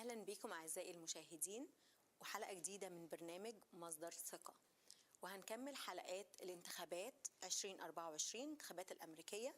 أهلا بكم أعزائي المشاهدين وحلقة جديدة من برنامج مصدر ثقة، وهنكمل حلقات الانتخابات 2024 الانتخابات الأمريكية.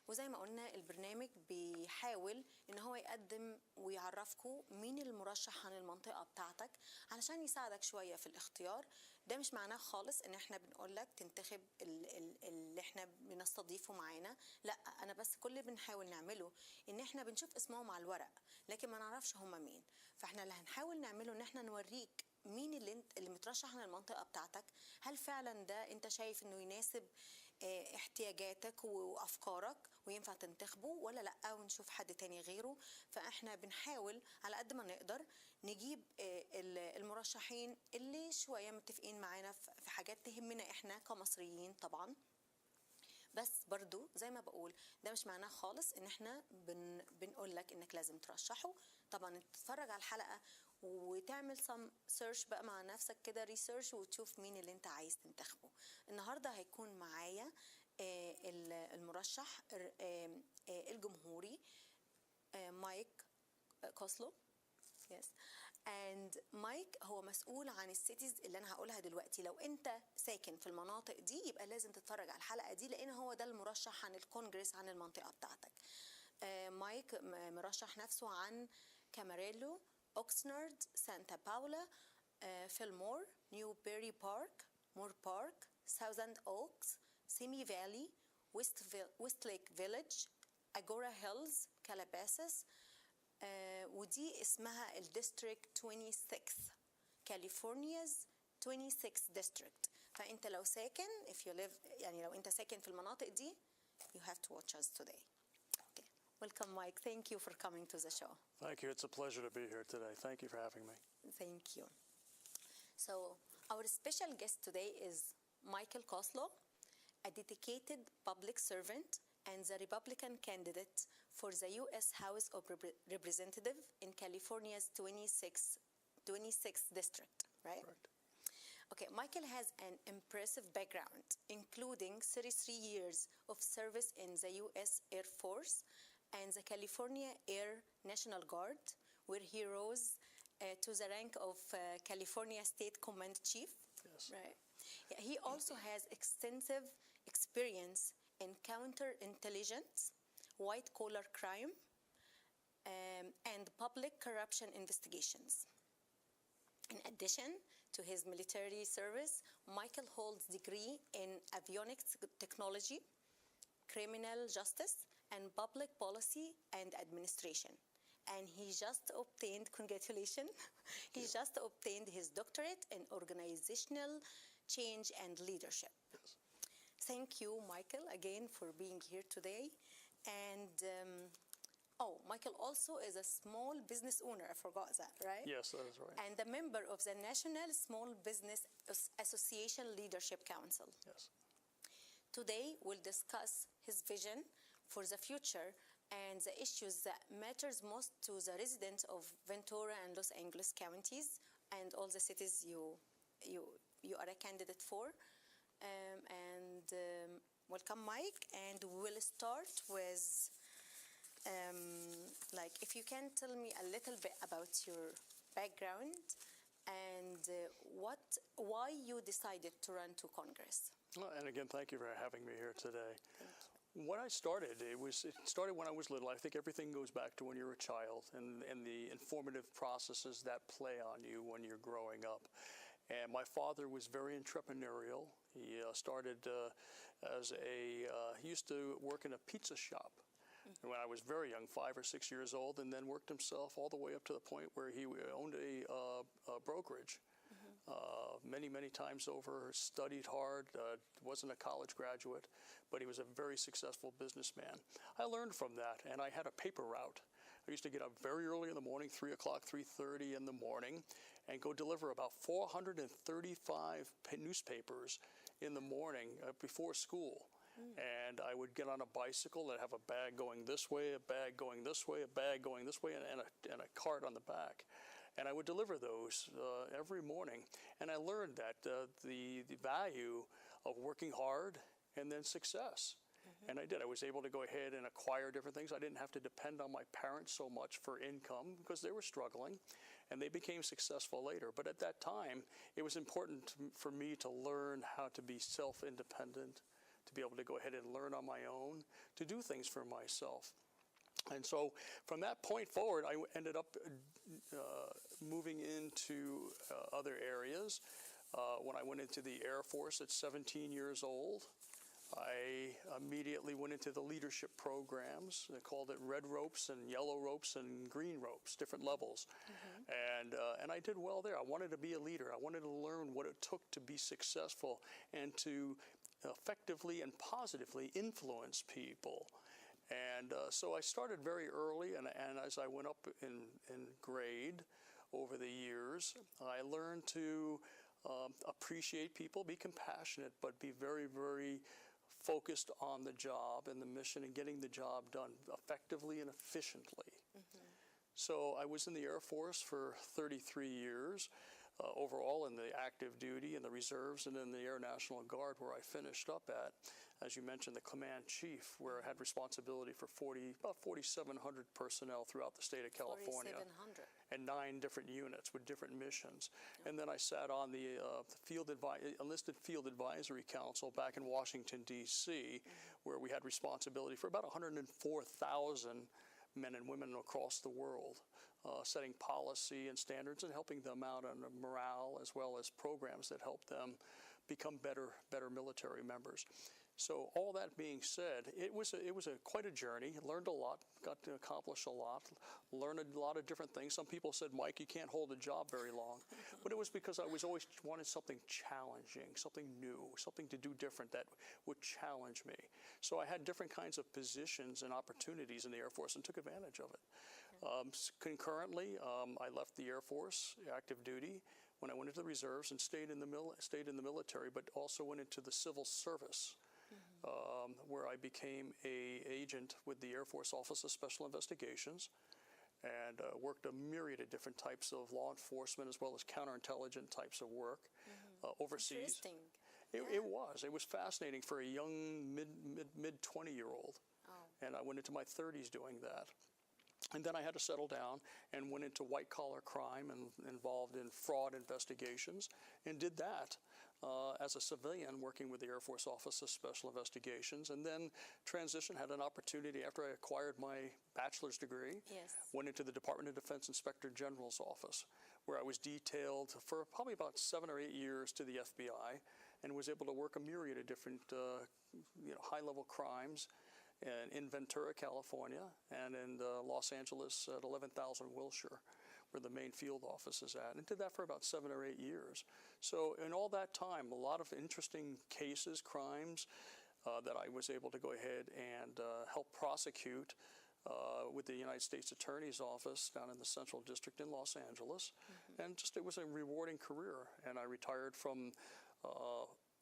وزي ما قلنا البرنامج بيحاول إن هو يقدم ويعرفكم مين المرشح عن المنطقة بتاعتك علشان يساعدك شوية في الاختيار. ده مش معناه خالص إن احنا بنقولك تنتخب اللي احنا بنستضيفه معانا، لا، أنا بس كل اللي بنحاول نعمله إن احنا بنشوف اسمهم على الورق لكن ما نعرفش هم مين. فاحنا اللي هنحاول نعمله إن احنا نوريك مين اللي مترشح عن المنطقة بتاعتك، هل فعلا ده انت شايف انه يناسب احتياجاتك وافكارك وينفع تنتخبه ولا لا، ونشوف حد تاني غيره. فاحنا بنحاول على قد ما نقدر نجيب المرشحين اللي شوية متفقين معانا في حاجات تهمنا احنا كمصريين طبعا. بس برضو زي ما بقول ده مش معناه خالص ان احنا بنقول لك انك لازم ترشحه. طبعا تتفرج على الحلقة وتعمل سيرش بقى مع نفسك كده، ريسيرش، وتشوف مين اللي انت عايز تنتخبه. النهاردة هيكون معايا المرشح الجمهوري مايك كوسلو. Yes. and مايك هو مسؤول عن السيتيز اللي انا هقولها دلوقتي. لو انت ساكن في المناطق دي يبقى لازم تتفرج على الحلقة دي لان هو ده المرشح عن الكونجرس عن المنطقة بتاعتك. مايك مرشح نفسه عن كاماريلو، أوكسنارد، سانتا باولا، فيلمور، نيوبيري بارك، مور بارك، ساوزند أوكس، سيمي فالي، ويستليك فيليج، أجورا هيلز، كالاباساس. ودي اسمها الديستريكت 26 كاليفورنيا's 26 ديستريكت. فانت لو ساكن يعني لو انت ساكن في المناطق دي you have to watch us today. Okay. Welcome, Mike. Thank you for coming to the show. Thank you. It's a pleasure to be here today. Thank you for having me. Thank you. So our special guest today is Michael Koslow, a dedicated public servant and the Republican candidate for the U.S. House of Representatives in California's 26th district, right? Correct. Okay, Michael has an impressive background, including 33 years of service in the U.S. Air Force and the California Air National Guard, where he rose to the rank of California State Command Chief. Yes. Right. Yeah, he also has extensive experience in counterintelligence, white-collar crime, and public corruption investigations. In addition to his military service, Michael holds a degree in avionics technology, criminal justice, and public policy and administration. And he just obtained, congratulations, he just obtained his doctorate in organizational change and leadership. Yes. Thank you, Michael, again for being here today. And Michael also is a small business owner. I forgot that, right? Yes, that is right. And a member of the National Small Business Association Leadership Council. Yes. Today, we'll discuss his vision for the future and the issues that matters most to the residents of Ventura and Los Angeles counties and all the cities you are a candidate for. Welcome, Mike, and we'll start with if you can tell me a little bit about your background and why you decided to run to Congress. Well, and again, thank you for having me here today. When I started, it started when I was little. I think everything goes back to when you're a child and the informative processes that play on you when you're growing up. And my father was very entrepreneurial. He started he used to work in a pizza shop when I was very young, 5 or 6 years old, and then worked himself all the way up to the point where he owned a brokerage. Many times over, studied hard, wasn't a college graduate, but he was a very successful businessman. I learned from that, and I had a paper route. I used to get up very early in the morning, 3 o'clock, 3:30 in the morning, and go deliver about 435 newspapers in the morning before school. And I would get on a bicycle and have a bag going this way, a bag going this way, a bag going this way, and a cart on the back. And I would deliver those every morning. And I learned that the value of working hard and then success. And I did. I was able to go ahead and acquire different things. I didn't have to depend on my parents so much for income because they were struggling, and they became successful later. But at that time, it was important for me to learn how to be self-independent, to be able to go ahead and learn on my own, to do things for myself. And so from that point forward, I ended up moving into other areas. When I went into the Air Force at 17 years old, I immediately went into the leadership programs. They called it red ropes and yellow ropes and green ropes, different levels. And I did well there. I wanted to be a leader. I wanted to learn what it took to be successful and to effectively and positively influence people. And so I started very early, and as I went up in grade over the years, I learned to appreciate people, be compassionate, but be very, very focused on the job and the mission and getting the job done effectively and efficiently. So I was in the Air Force for 33 years, overall in the active duty and the reserves and in the Air National Guard, where I finished up at, as you mentioned, the command chief, where I had responsibility for about 4,700 personnel throughout the state of California. 4,700. And 9 different units with different missions. And then I sat on the Enlisted Field Advisory Council back in Washington, D.C., where we had responsibility for about 104,000 men and women across the world, setting policy and standards and helping them out on morale, as well as programs that help them become better military members. So all that being said, it was quite a journey. Learned a lot, got to accomplish a lot, learned a lot of different things. Some people said, Mike, you can't hold a job very long. But it was because I was always wanted something challenging, something new, something to do different that would challenge me. So I had different kinds of positions and opportunities in the Air Force and took advantage of it. Concurrently, I left the Air Force, active duty, when I went into the reserves and stayed in the military, but also went into the civil service. Where I became an agent with the Air Force Office of Special Investigations and worked a myriad of different types of law enforcement as well as counterintelligence types of work overseas. Interesting. It was fascinating for a young mid 20-year-old. And I went into my 30s doing that. And then I had to settle down and went into white-collar crime and involved in fraud investigations and did that as a civilian working with the Air Force Office of Special Investigations, and then transitioned, had an opportunity after I acquired my bachelor's degree, went into the Department of Defense Inspector General's office, where I was detailed for probably about 7 or 8 years to the FBI and was able to work a myriad of different high-level crimes in Ventura, California, and in Los Angeles at 11,000 Wilshire, where the main field office is at, and did that for about 7 or 8 years. So in all that time, a lot of interesting cases, crimes that I was able to go ahead and help prosecute with the United States Attorney's Office down in the Central District in Los Angeles. And just it was a rewarding career. And I retired from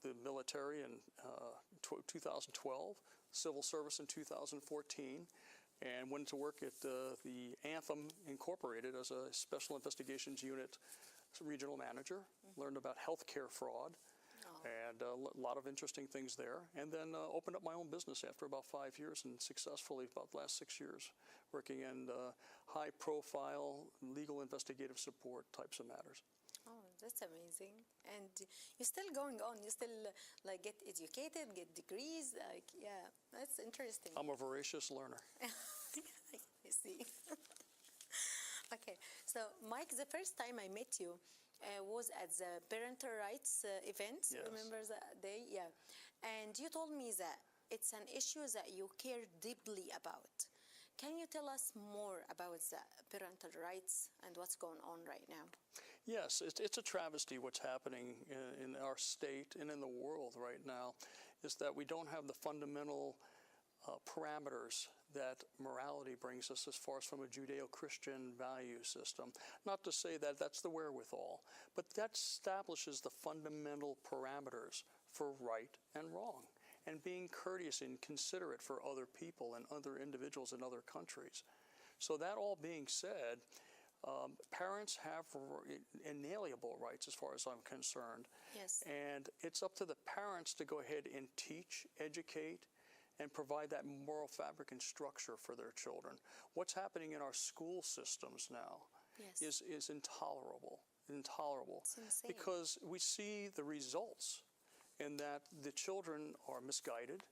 the military in 2012, civil service in 2014, and went to work at the Anthem Incorporated as a Special Investigations Unit regional manager. Learned about healthcare fraud and a lot of interesting things there. And then opened up my own business after about 5 years, and successfully about the last 6 years, working in high-profile legal investigative support types of matters. Oh, that's amazing. And you're still going on. You still get educated, get degrees. That's interesting. I'm a voracious learner. I see. Okay. So, Mike, the first time I met you was at the Parental Rights event. Yes. Remember that day? Yeah. And you told me that it's an issue that you care deeply about. Can you tell us more about the parental rights and what's going on right now? Yes, it's a travesty what's happening in our state and in the world right now, is that we don't have the fundamental parameters that morality brings us as far as from a Judeo-Christian value system. Not to say that that's the wherewithal, but that establishes the fundamental parameters for right and wrong, and being courteous and considerate for other people and other individuals in other countries. So that all being said, parents have inalienable rights as far as I'm concerned. Yes. And it's up to the parents to go ahead and teach, educate, and provide that moral fabric and structure for their children. What's happening in our school systems now is intolerable. It's insane. Because we see the results in that the children are misguided.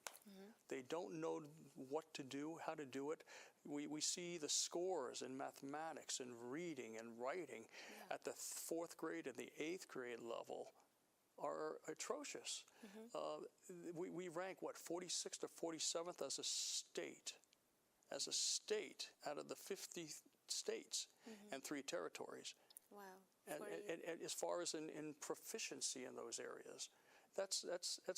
They don't know what to do, how to do it. We see the scores in mathematics and reading and writing at the 4th grade and the 8th grade level are atrocious. We rank, 46th or 47th as a state out of the 50 states and 3 territories. Wow. And as far as in proficiency in those areas, that's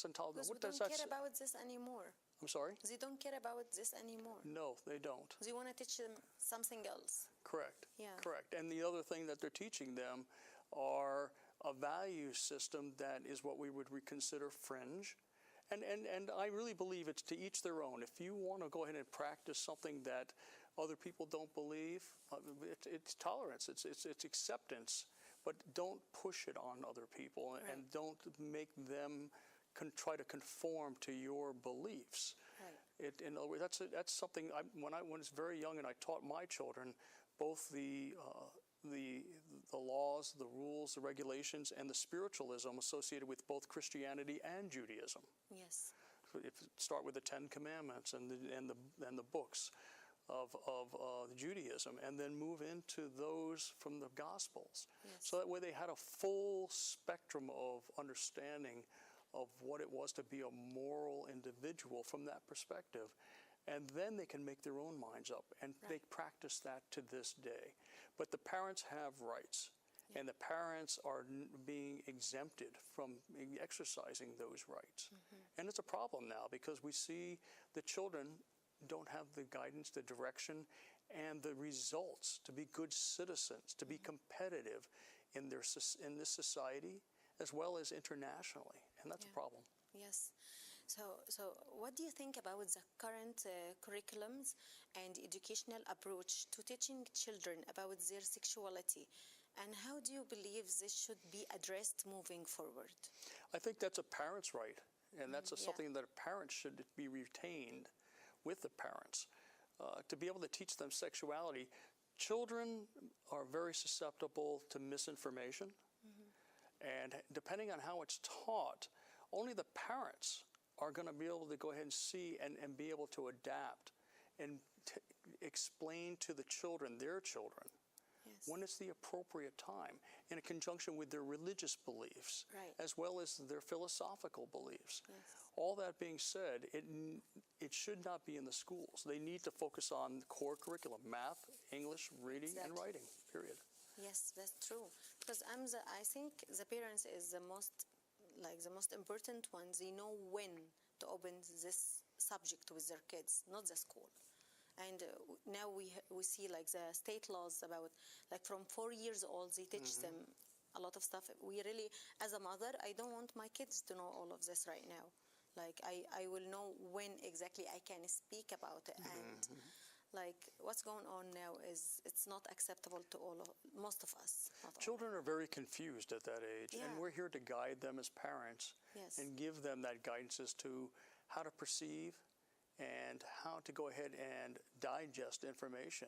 intolerable. Because we don't care about this anymore. I'm sorry? They don't care about this anymore. No, they don't. They want to teach them something else. Correct. Yeah. Correct. And the other thing that they're teaching them are a value system that is what we would consider fringe. And I really believe it's to each their own. If you want to go ahead and practice something that other people don't believe, it's tolerance, it's acceptance, but don't push it on other people and don't make them try to conform to your beliefs. Right. In other words, that's something when I was very young and I taught my children both the laws, the rules, the regulations, and the spiritualism associated with both Christianity and Judaism. Yes. Start with the 10 Commandments and the books of Judaism, and then move into those from the Gospels. Yes. So that way they had a full spectrum of understanding of what it was to be a moral individual from that perspective. And then they can make their own minds up, and they practice that to this day. But the parents have rights, and the parents are being exempted from exercising those rights. And it's a problem now because we see the children don't have the guidance, the direction, and the results to be good citizens, to be competitive in this society as well as internationally, and that's a problem. Yes. So what do you think about the current curriculums and educational approach to teaching children about their sexuality? And how do you believe this should be addressed moving forward? I think that's a parent's right, and that's something that a parent should be retained with the parents, to be able to teach them sexuality. Children are very susceptible to misinformation, and depending on how it's taught, only the parents are going to be able to go ahead and see and be able to adapt and explain to the children, their children, when it's the appropriate time, in conjunction with their religious beliefs, as well as their philosophical beliefs. All that being said, it should not be in the schools. They need to focus on core curriculum, math, English, reading, and writing, period. Yes, that's true. Because I think the parents is the most important ones. They know when to open this subject with their kids, not the school. And now we see like the state laws about like from 4 years old they teach them a lot of stuff. We really, as a mother, I don't want my kids to know all of this right now. Like I will know when exactly I can speak about it, and like what's going on now it's not acceptable to most of us. Children are very confused at that age, and we're here to guide them as parents and give them that guidance as to how to perceive and how to go ahead and digest information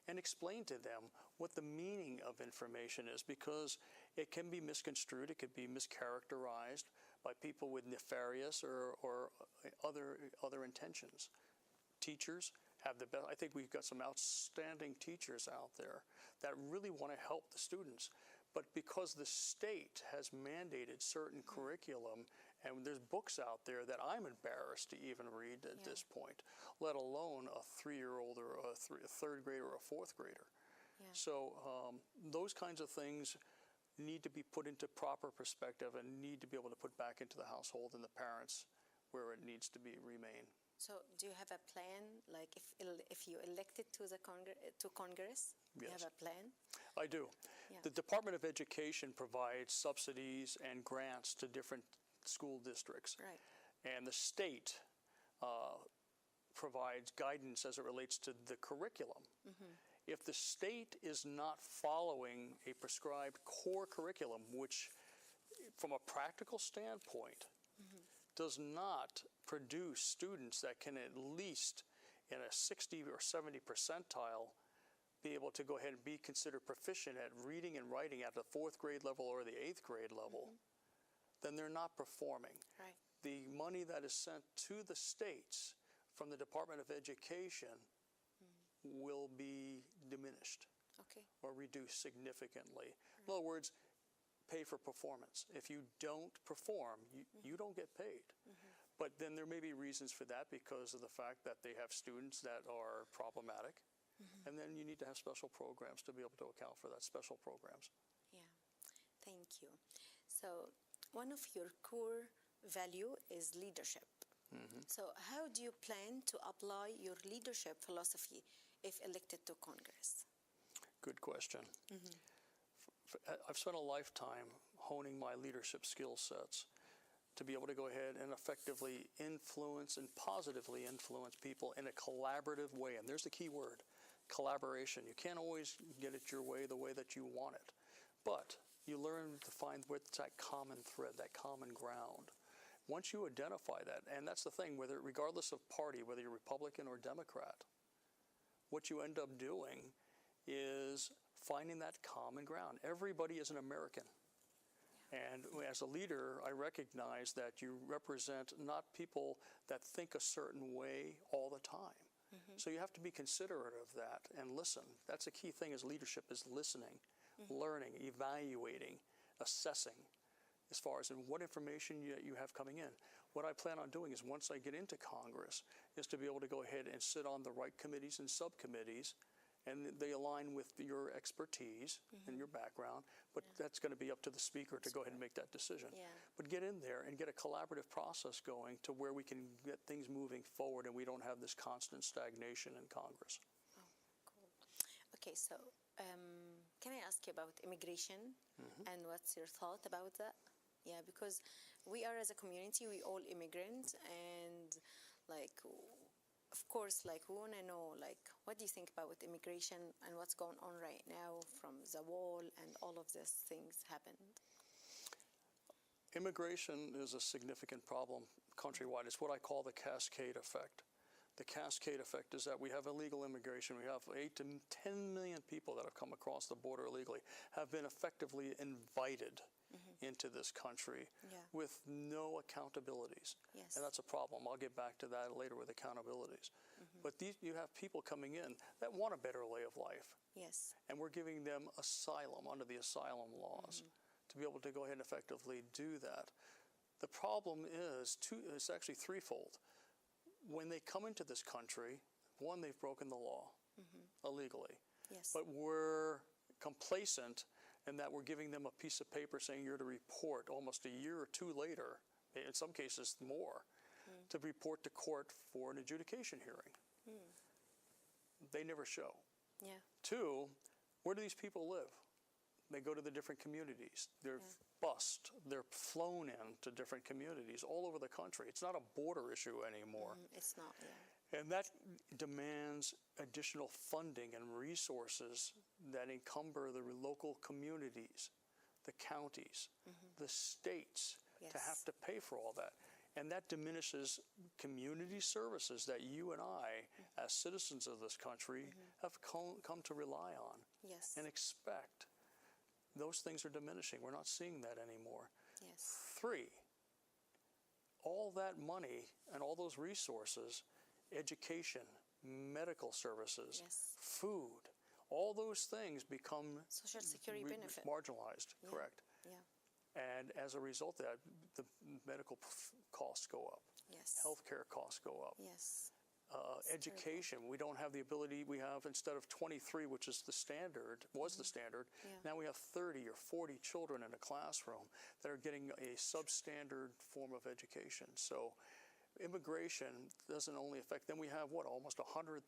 and explain to them what the meaning of information is, because it can be misconstrued, it could be mischaracterized by people with nefarious or other intentions. Teachers have the best. I think we've got some outstanding teachers out there that really want to help the students, but because the state has mandated certain curriculum, and there's books out there that I'm embarrassed to even read at this point, let alone a 3-year-old or a 3rd grader or a 4th grader. So those kinds of things need to be put into proper perspective and need to be able to put back into the household and the parents where it needs to remain. So do you have a plan, like if you elected to Congress, do you have a plan? I do. The Department of Education provides subsidies and grants to different school districts. And the state provides guidance as it relates to the curriculum. If the state is not following a prescribed core curriculum, which from a practical standpoint does not produce students that can at least in a 60 or 70 percentile be able to go ahead and be considered proficient at reading and writing at the 4th grade level or the 8th grade level, then they're not performing. Right. The money that is sent to the states from the Department of Education will be diminished or reduced significantly. In other words, pay for performance. If you don't perform, you don't get paid. But then there may be reasons for that because of the fact that they have students that are problematic. And then you need to have special programs to be able to account for that, special programs. Yeah, thank you. So one of your core value is leadership. So how do you plan to apply your leadership philosophy if elected to Congress? Good question. I've spent a lifetime honing my leadership skill sets to be able to go ahead and effectively influence and positively influence people in a collaborative way. And there's the key word, collaboration. You can't always get it your way, the way that you want it. But you learn to find what's that common thread, that common ground. Once you identify that, and that's the thing, regardless of party, whether you're Republican or Democrat, what you end up doing is finding that common ground. Everybody is an American. And as a leader, I recognize that you represent not people that think a certain way all the time. So you have to be considerate of that and listen. That's a key thing as leadership, is listening, learning, evaluating, assessing as far as what information you have coming in. What I plan on doing is once I get into Congress is to be able to go ahead and sit on the right committees and subcommittees, and they align with your expertise and your background, but that's going to be up to the speaker to go ahead and make that decision. But get in there and get a collaborative process going to where we can get things moving forward and we don't have this constant stagnation in Congress. Oh, cool. Okay, so can I ask you about immigration and what's your thought about that? Yeah, because we are, as a community, we all immigrants, and like, of course, like, we want to know, like, what do you think about immigration and what's going on right now from the wall and all of these things happened? Immigration is a significant problem countrywide. It's what I call the cascade effect. The cascade effect is that we have illegal immigration. We have 8 to 10 million people that have come across the border illegally, have been effectively invited into this country with no accountabilities. And that's a problem. I'll get back to that later with accountabilities. But you have people coming in that want a better way of life. And we're giving them asylum under the asylum laws to be able to go ahead and effectively do that. The problem is, it's actually threefold. When they come into this country, one, they've broken the law illegally. But we're complacent in that we're giving them a piece of paper saying you're to report almost a year or two later, in some cases more, to report to court for an adjudication hearing. They never show. Two, where do these people live? They go to the different communities. They're bused. They're flown in to different communities all over the country. It's not a border issue anymore. It's not, And that demands additional funding and resources that encumber the local communities, the counties, the states, to have to pay for all that. And that diminishes community services that you and I, as citizens of this country, have come to rely on and expect. Those things are diminishing. We're not seeing that anymore. Three, all that money and all those resources, education, medical services, food, all those things become Social Security benefit. Marginalized, correct. And as a result of that, the medical costs go up. Healthcare costs go up. Education, we don't have the ability, we have, instead of 23, which is the standard, was the standard, now we have 30 or 40 children in a classroom that are getting a substandard form of education. So immigration doesn't only affect, then we have what, almost 100,000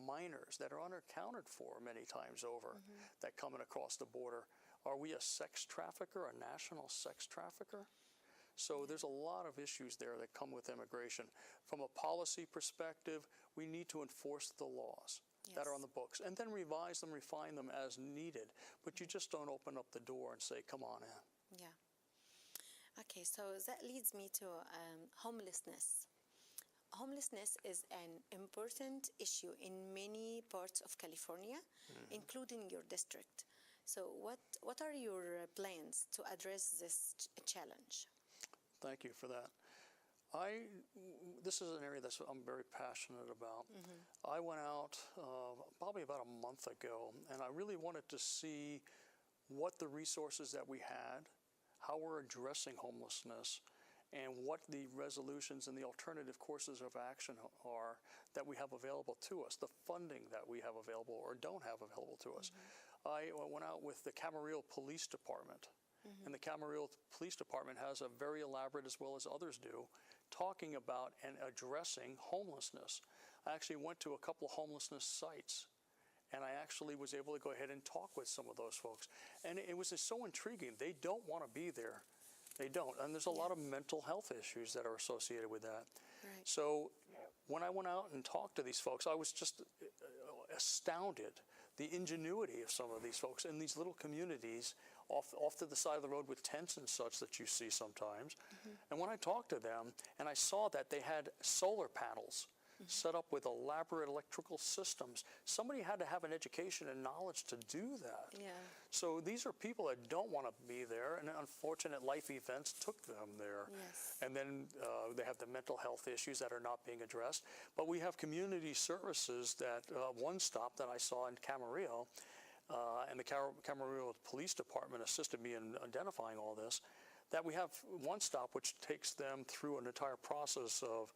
minors that are unaccounted for many times over that come in across the border. Are we a sex trafficker, a national sex trafficker? So there's a lot of issues there that come with immigration. From a policy perspective, we need to enforce the laws that are on the books and then revise them, refine them as needed. But you just don't open up the door and say, come on in. Okay, so that leads me to homelessness. Homelessness is an important issue in many parts of California, including your district. So what are your plans to address this challenge? Thank you for that. This is an area that I'm very passionate about. I went out probably about a month ago, and I really wanted to see what the resources that we had, how we're addressing homelessness, and what the resolutions and the alternative courses of action are that we have available to us, the funding that we have available or don't have available to us. I went out with the Camarillo Police Department, and the Camarillo Police Department has a very elaborate, as well as others do, talking about and addressing homelessness. I actually went to a couple of homelessness sites, and I actually was able to go ahead and talk with some of those folks. And it was just so intriguing. They don't want to be there. They don't. And there's a lot of mental health issues that are associated with that. Right. So when I went out and talked to these folks, I was just astounded. The ingenuity of some of these folks in these little communities off to the side of the road with tents and such that you see sometimes. And when I talked to them and I saw that they had solar panels set up with elaborate electrical systems, somebody had to have an education and knowledge to do that. Yeah. So these are people that don't want to be there, and unfortunate life events took them there. Yes. And then they have the mental health issues that are not being addressed. But we have community services that one stop that I saw in Camarillo, and the Camarillo Police Department assisted me in identifying all this, that we have one stop which takes them through an entire process of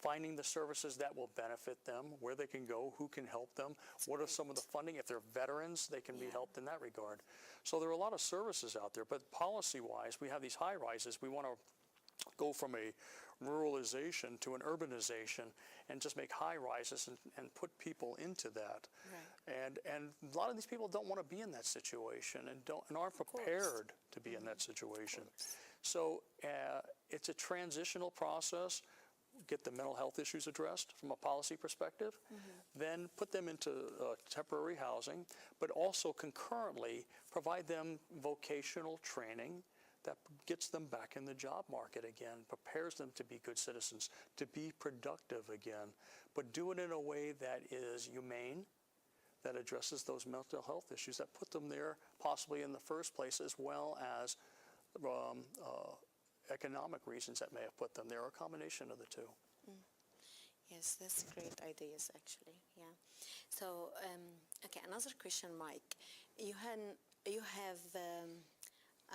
finding the services that will benefit them, where they can go, who can help them, what are some of the funding. If they're veterans, they can be helped in that regard. So there are a lot of services out there, but policy-wise, we have these high-rises. We want to go from a ruralization to an urbanization and just make high-rises and put people into that. Right. And a lot of these people don't want to be in that situation and aren't prepared to be in that situation. So it's a transitional process. Get the mental health issues addressed from a policy perspective, then put them into temporary housing, but also concurrently provide them vocational training that gets them back in the job market again, prepares them to be good citizens, to be productive again, but do it in a way that is humane, that addresses those mental health issues that put them there possibly in the first place, as well as economic reasons that may have put them there, or a combination of the two. Yes, that's great ideas, actually. Yeah. So, okay, another question, Mike. You have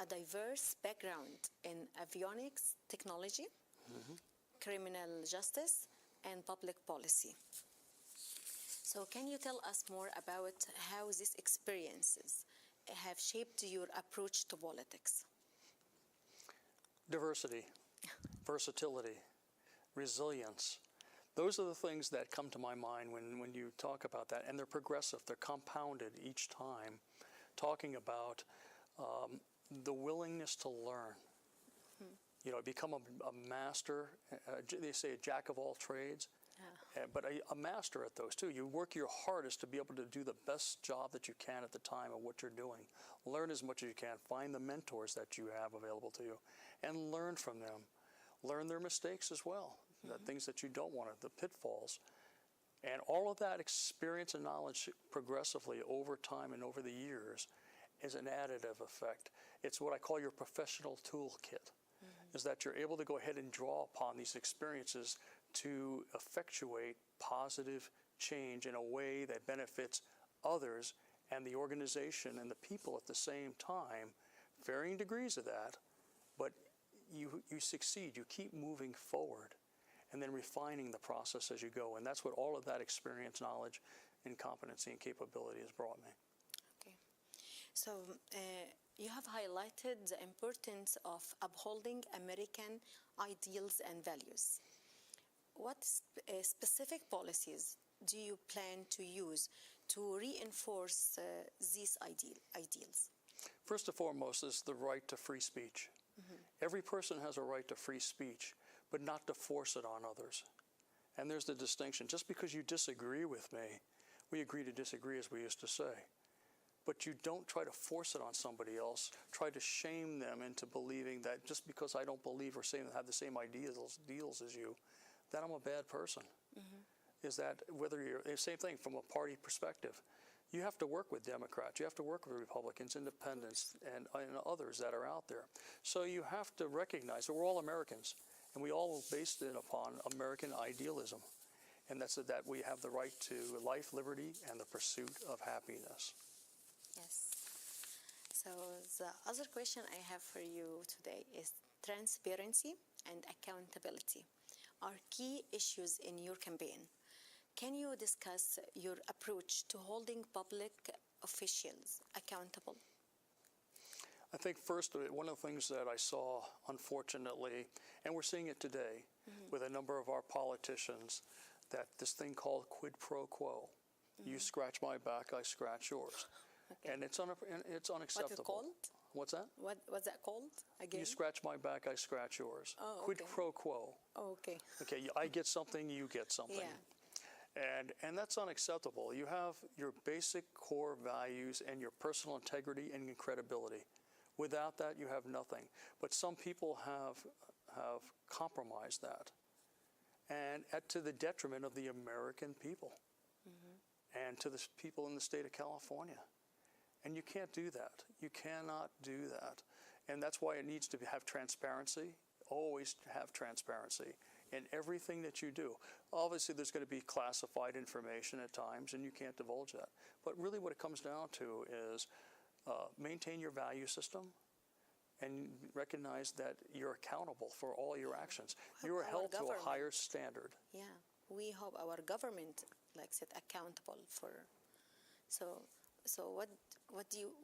a diverse background in avionics technology, criminal justice, and public policy. So, can you tell us more about how these experiences have shaped your approach to politics? Diversity, versatility, resilience. Those are the things that come to my mind when you talk about that. And they're progressive, they're compounded each time, talking about the willingness to learn. You know, become a master, they say a jack of all trades, but a master at those too. You work your hardest to be able to do the best job that you can at the time of what you're doing. Learn as much as you can. Find the mentors that you have available to you and learn from them. Learn their mistakes as well, the things that you don't want, the pitfalls. And all of that experience and knowledge progressively over time and over the years is an additive effect. It's what I call your professional toolkit, is that you're able to go ahead and draw upon these experiences to effectuate positive change in a way that benefits others and the organization and the people at the same time, varying degrees of that, but you succeed, you keep moving forward and then refining the process as you go. And that's what all of that experience, knowledge, and competency and capability has brought me. Okay. So you have highlighted the importance of upholding American ideals and values. What specific policies do you plan to use to reinforce these ideals? First and foremost is the right to free speech. Every person has a right to free speech, but not to force it on others. And there's the distinction. Just because you disagree with me, we agree to disagree, as we used to say. but you don't try to force it on somebody else, try to shame them into believing that just because I don't believe or have the same ideals as you, that I'm a bad person. Is that whether you're, same thing from a party perspective, you have to work with Democrats, you have to work with Republicans, independents, and others that are out there. So you have to recognize that we're all Americans, and we all based it upon American idealism. And that's that we have the right to life, liberty, and the pursuit of happiness. Yes. So the other question I have for you today is transparency and accountability are key issues in your campaign. Can you discuss your approach to holding public officials accountable? I think first, one of the things that I saw, unfortunately, and we're seeing it today with a number of our politicians, that this thing called quid pro quo. You scratch my back, I scratch yours. Okay. And it's unacceptable. What's it called? What's that? What's that called again? You scratch my back, I scratch yours. Oh, quid okay. pro quo. Oh, okay. Okay, I get something, you get something. Yeah. And that's unacceptable. You have your basic core values and your personal integrity and your credibility. Without that, you have nothing. But some people have compromised that, and to the detriment of the American people and to the people in the state of California. And you can't do that. You cannot do that. And that's why it needs to have transparency. Always have transparency in everything that you do. Obviously, there's going to be classified information at times, and you can't divulge that. But really what it comes down to is maintain your value system and recognize that you're accountable for all your actions. You are held to a higher standard. Yeah, we hope our government likes it accountable for. So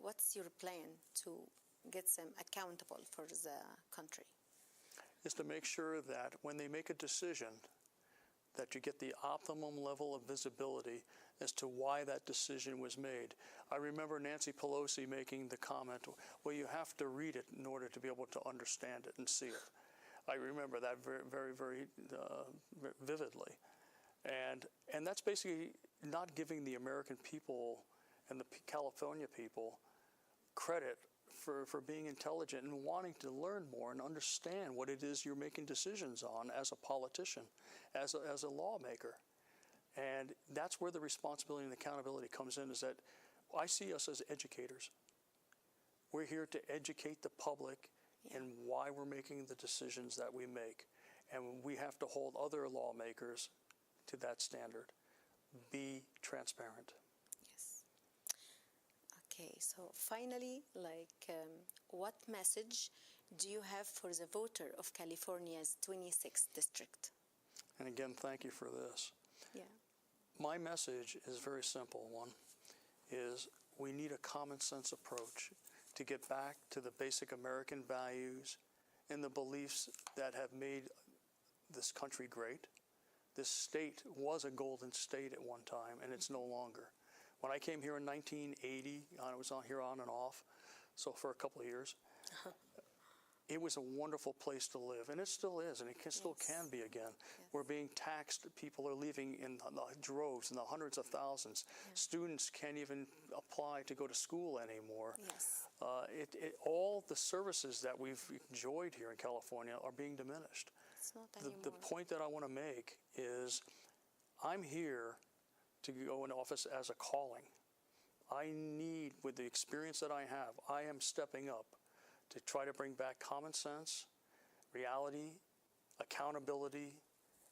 what's your plan to get them accountable for the country? Is to make sure that when they make a decision, that you get the optimum level of visibility as to why that decision was made. I remember Nancy Pelosi making the comment, well, you have to read it in order to be able to understand it and see it. I remember that very, very, very vividly. And that's basically not giving the American people and the California people credit for being intelligent and wanting to learn more and understand what it is you're making decisions on as a politician, as a lawmaker. And that's where the responsibility and accountability comes in, is that I see us as educators. We're here to educate the public in why we're making the decisions that we make. And we have to hold other lawmakers to that standard. Be transparent. Okay, so finally, what message do you have for the voter of California's 26th district? And again, thank you for this. Yeah. My message is very simple. One is we need a common sense approach to get back to the basic American values and the beliefs that have made this country great. This state was a golden state at one time, and it's no longer. When I came here in 1980, I was here on and off, so for a couple of years. It was a wonderful place to live, and it still is, and it still can be again. We're being taxed. People are leaving in the droves, in the hundreds of thousands. Students can't even apply to go to school anymore. All the services that we've enjoyed here in California are being diminished. It's not anymore. The point that I want to make is I'm here to go in office as a calling. I need, with the experience that I have, I am stepping up to try to bring back common sense, reality, accountability,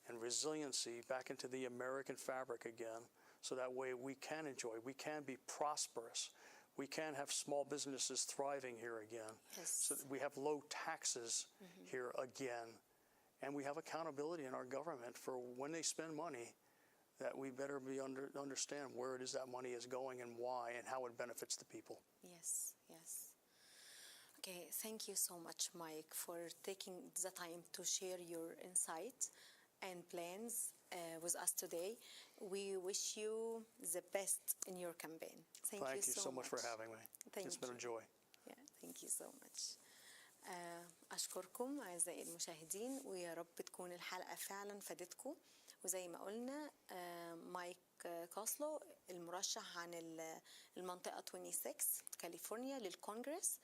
and resiliency back into the American fabric again, so that way we can enjoy, we can be prosperous, we can have small businesses thriving here again. So we have low taxes here again, and we have accountability in our government for when they spend money, that we better understand where it is that money is going and why and how it benefits the people. Yes. Okay, thank you so much, Mike, for taking the time to share your insights and plans with us today. We wish you the best in your campaign. Thank you so much for having me. It's been a joy. Yeah, thank you so much. أشكركم أعزائي المشاهدين، ويا رب تكون الحلقة فعلا فادتكم وزي ما قلنا مايك كوسلو المرشح عن المنطقة 26 كاليفورنيا للكونجرس.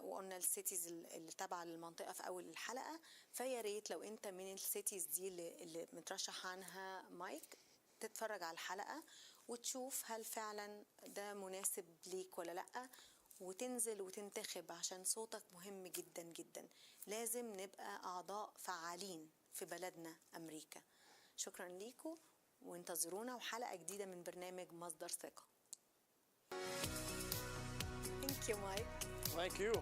وقلنا السيتيز اللي تابعة للمنطقة في أول الحلقة، فيا ريت لو أنت من السيتيز دي اللي مترشح عنها مايك تتفرج على الحلقة وتشوف هل فعلا ده مناسب ليك ولا لأ، وتنزل وتنتخب عشان صوتك مهم جدا جدا. لازم نبقى أعضاء فعالين في بلدنا أمريكا. شكرا ليكم وانتظرونا وحلقة جديدة من برنامج مصدر ثقة. Thank you, Mike. Thank you.